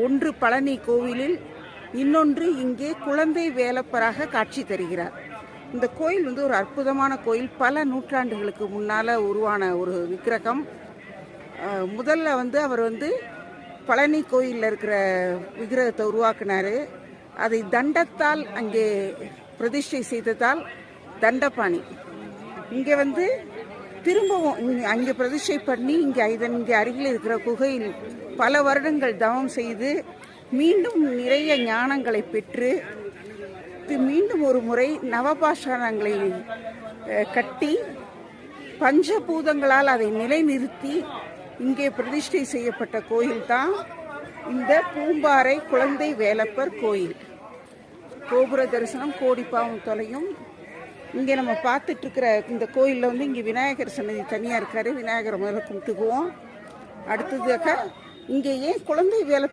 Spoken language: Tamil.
ஒன்று பழனி கோவிலில், இன்னொன்று இங்கே குழந்தை வேலப்பராக காட்சி தருகிறார். இந்த கோயில் ஒரு அற்புதமான கோயில். பல நூற்றாண்டுகளுக்கு முன்னால் உருவான ஒரு விக்கிரகம். முதல்ல அவர் பழனி கோயிலில் இருக்கிற விக்கிரகத்தை உருவாக்குனார். அதை தண்டத்தால் அங்கே பிரதிஷ்டை செய்ததால் தண்டபாணி. இங்கே திரும்பவும் அங்கே பிரதிஷ்டை பண்ணி இங்கே அருகில் இருக்கிற குகையில் பல வருடங்கள் தவம் செய்து மீண்டும் நிறைய ஞானங்களை பெற்று மீண்டும் ஒரு முறை நவபாஷாணங்களை கட்டி பஞ்சபூதங்களால் அதை நிலைநிறுத்தி இங்கே பிரதிஷ்டை செய்யப்பட்ட கோயில் தான் இந்த பூம்பாறை குழந்தை வேலப்பர் கோயில். கோபுர தரிசனம் கோடி பாவம் தொலையும். இங்கே நம்ம பார்த்துட்டு இருக்கிற இந்த கோயிலில் இங்கே விநாயகர் சன்னதி தனியாக இருக்காரு. விநாயகரை முதல்ல கும்பிட்டுக்குவோம். அடுத்ததாக இங்கே ஏன் குழந்தை வேலை